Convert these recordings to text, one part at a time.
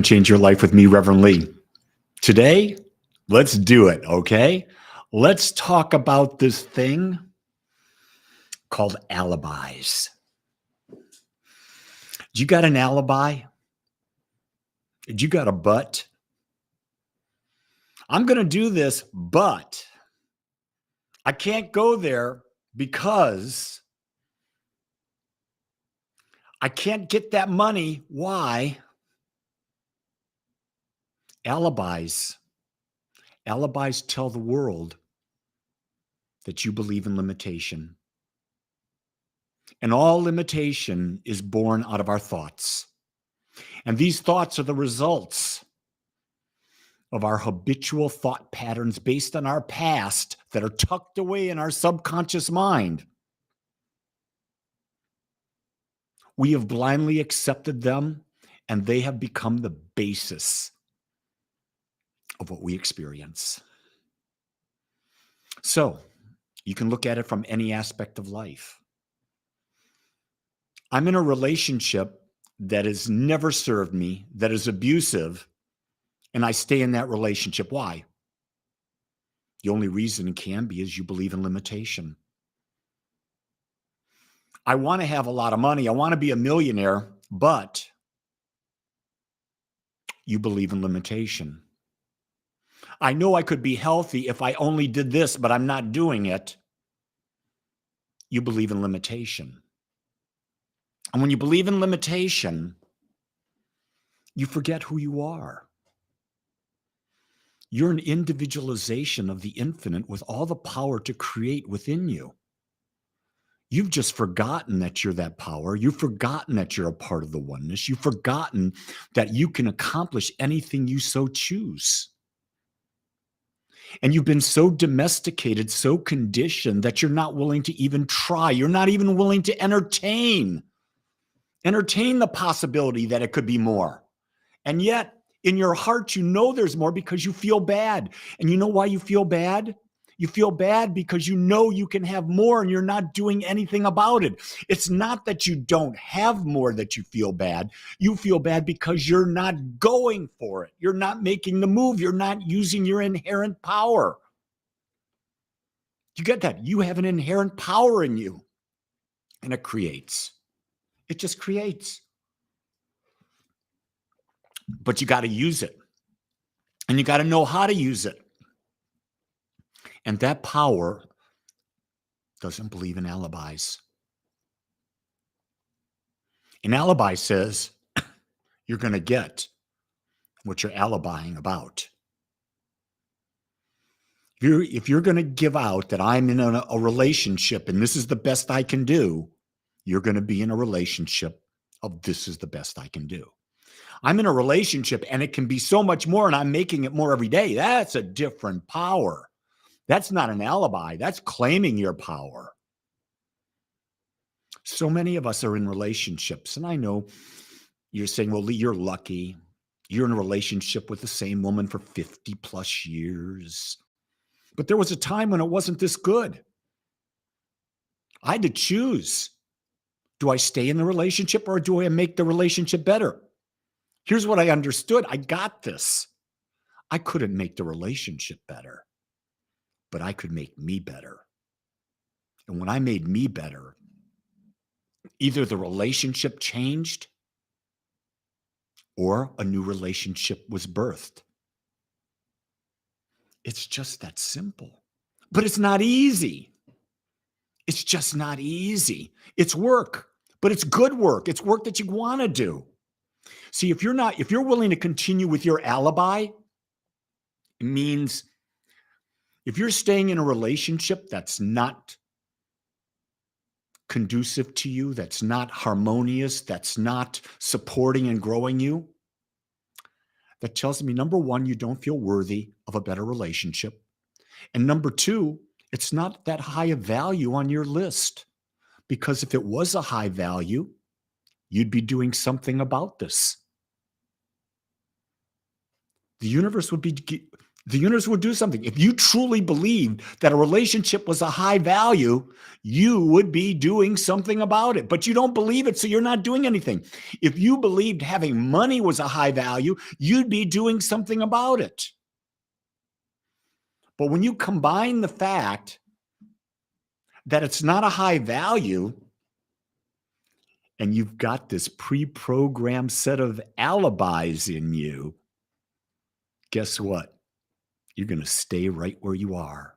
Change Your Life with me, Reverend Lee. Today, let's do it, okay? Let's talk about this thing called alibis. You got an alibi? You got a but? I'm going to do this, but I can't go there because I can't get that money. Why? Alibis. Alibis tell the world that you believe in limitation. And all limitation is born out of our thoughts. And these thoughts are the results of our habitual thought patterns based on our past that are tucked away in our subconscious mind. We have blindly accepted them, and they have become the basis of what we experience. So, you can look at it from any aspect of life. I'm in a relationship that has never served me, that is abusive, and I stay in that relationship. Why? The only reason it can be is you believe in limitation. I want to have a lot of money. I want to be a millionaire, but you believe in limitation. I know I could be healthy if I only did this, but I'm not doing it. You believe in limitation. And when you believe in limitation, you forget who you are. You're an individualization of the infinite with all the power to create within you. You've just forgotten that you're that power. You've forgotten that you're a part of the oneness. You've forgotten that you can accomplish anything you so choose. And you've been so domesticated, so conditioned that you're not willing to even try. You're not even willing to entertain the possibility that it could be more. And yet, in your heart, you know there's more because you feel bad. And you know why you feel bad? You feel bad because you know you can have more and you're not doing anything about it. It's not that you don't have more that you feel bad. You feel bad because you're not going for it. You're not making the move. You're not using your inherent power. You get that? You have an inherent power in you. And it creates. It just creates. But you got to use it. And you got to know how to use it. And that power doesn't believe in alibis. An alibi says you're going to get what you're alibying about. If you're going to give out that I'm in a relationship and this is the best I can do, you're going to be in a relationship of this is the best I can do. I'm in a relationship and it can be so much more and I'm making it more every day. That's a different power. That's not an alibi. That's claiming your power. So many of us are in relationships. And I know you're saying, well, Lee, you're lucky. You're in a relationship with the same woman for 50 plus years. But there was a time when it wasn't this good. I had to choose. Do I stay in the relationship or do I make the relationship better? Here's what I understood. I got this. I couldn't make the relationship better, but I could make me better. And when I made me better, either the relationship changed or a new relationship was birthed. It's just that simple. But it's not easy. It's just not easy. It's work, but it's good work. It's work that you want to do. See, if you're willing to continue with your alibi, it means if you're staying in a relationship that's not conducive to you, that's not harmonious, that's not supporting and growing you, that tells me, number one, you don't feel worthy of a better relationship. And number two, it's not that high a value on your list. Because if it was a high value, you'd be doing something about this. The universe would be The universe would do something. If you truly believed that a relationship was a high value, you would be doing something about it. But you don't believe it, so you're not doing anything. If you believed having money was a high value, you'd be doing something about it. But when you combine the fact that it's not a high value, and you've got this pre-programmed set of alibis in you, guess what? You're going to stay right where you are.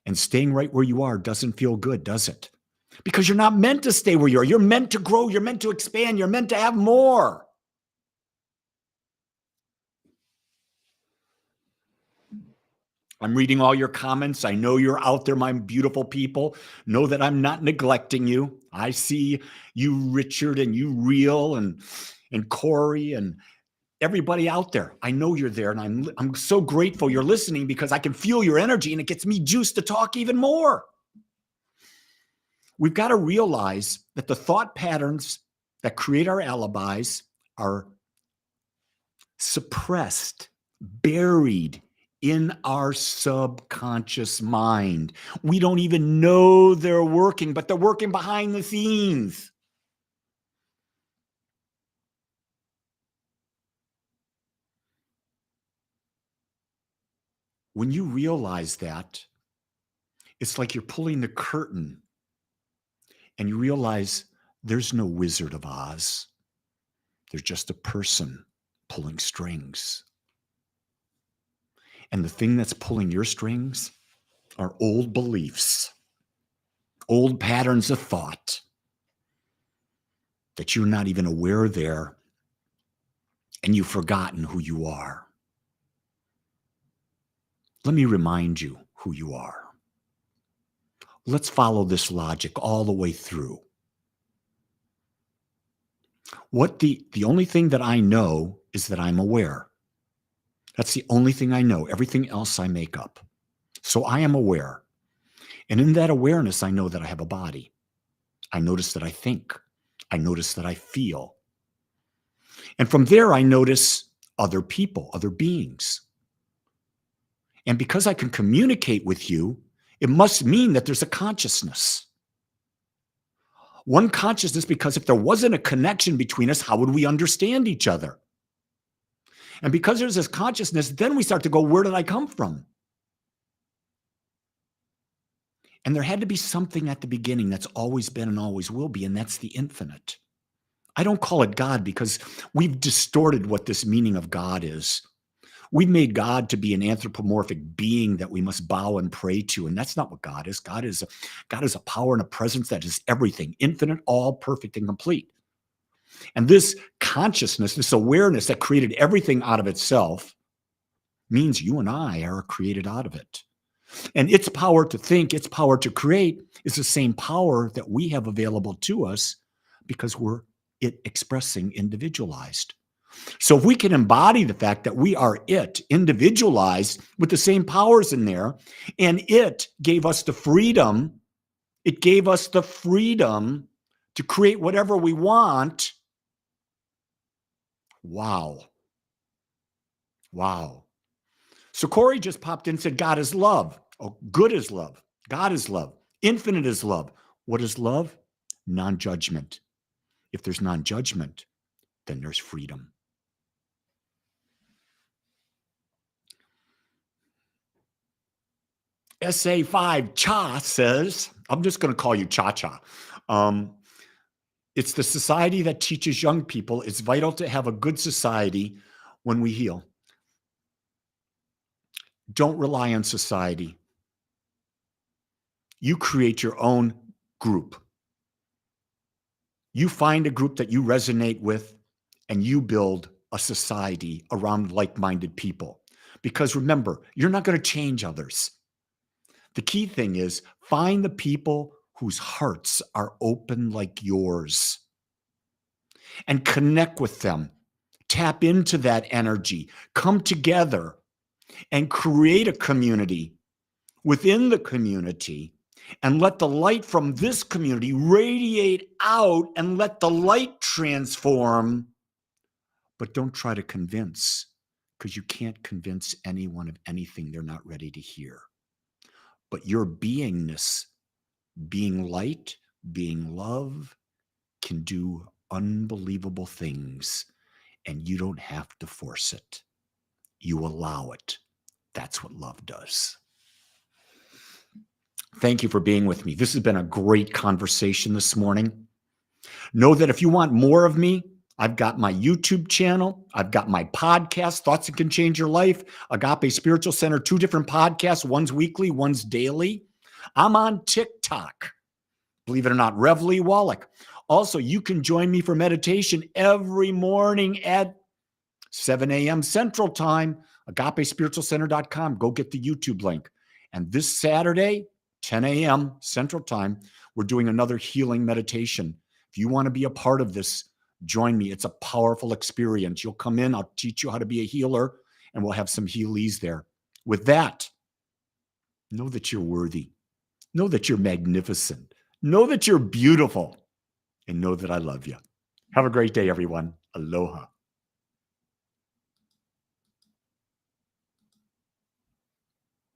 And staying right where you are doesn't feel good, does it? Because you're not meant to stay where you are. You're meant to grow. You're meant to expand. You're meant to have more. I'm reading all your comments. I know you're out there, my beautiful people. Know that I'm not neglecting you. I see you, Richard, and you, Real, and Corey, and everybody out there. I know you're there, and I'm so grateful you're listening because I can feel your energy, and it gets me juiced to talk even more. We've got to realize that the thought patterns that create our alibis are suppressed, buried in our subconscious mind. We don't even know they're working, but they're working behind the scenes. When you realize that, it's like you're pulling the curtain and you realize there's no Wizard of Oz. There's just a person pulling strings. And the thing that's pulling your strings are old beliefs, old patterns of thought that you're not even aware there, and you've forgotten who you are. Let me remind you who you are. Let's follow this logic all the way through. The only thing that I know is that I'm aware. That's the only thing I know. Everything else I make up. So I am aware. And in that awareness, I know that I have a body. I notice that I think. I notice that I feel. And from there, I notice other people, other beings. And because I can communicate with you, it must mean that there's a consciousness. One consciousness, because if there wasn't a connection between us, how would we understand each other? And because there's this consciousness, then we start to go, where did I come from? And there had to be something at the beginning that's always been and always will be, and that's the infinite. I don't call it God because we've distorted what this meaning of God is. We've made God to be an anthropomorphic being that we must bow and pray to, and that's not what God is. God is a power and a presence that is everything, infinite, all perfect and complete. And this consciousness, this awareness that created everything out of itself means you and I are created out of it. And its power to think, its power to create is the same power that we have available to us because we're it expressing individualized. So if we can embody the fact that we are it, individualized with the same powers in there, and it gave us the freedom, to create whatever we want. Wow. Wow. So Corey just popped in and said, God is love. Oh, good is love. God is love. Infinite is love. What is love? Non-judgment. If there's non-judgment, then there's freedom. SA5 Cha says, I'm just going to call you Cha-Cha. It's the society that teaches young people it's vital to have a good society when we heal. Don't rely on society. You create your own group. You find a group that you resonate with, and you build a society around like-minded people. Because remember, you're not going to change others. The key thing is find the people whose hearts are open like yours and connect with them. Tap into that energy. Come together and create a community within the community and let the light from this community radiate out and let the light transform. But don't try to convince. because you can't convince anyone of anything they're not ready to hear. But your beingness, being light, being love, can do unbelievable things, and you don't have to force it. You allow it. That's what love does. Thank you for being with me. This has been a great conversation this morning. Know that if you want more of me, I've got my YouTube channel. I've got my podcast, Thoughts That Can Change Your Life, Agape Spiritual Center, 2 different podcasts. One's weekly, one's daily. I'm on TikTok. Believe it or not, Reveille Wallach. Also, you can join me for meditation every morning at 7 a.m. Central Time, agapespiritualcenter.com. Go get the YouTube link. And this Saturday, 10 a.m. Central Time, we're doing another healing meditation. If you want to be a part of this, join me. It's a powerful experience. You'll come in, I'll teach you how to be a healer, and we'll have some healies there. With that, know that you're worthy. Know that you're magnificent. Know that you're beautiful. And know that I love you. Have a great day, everyone. Aloha.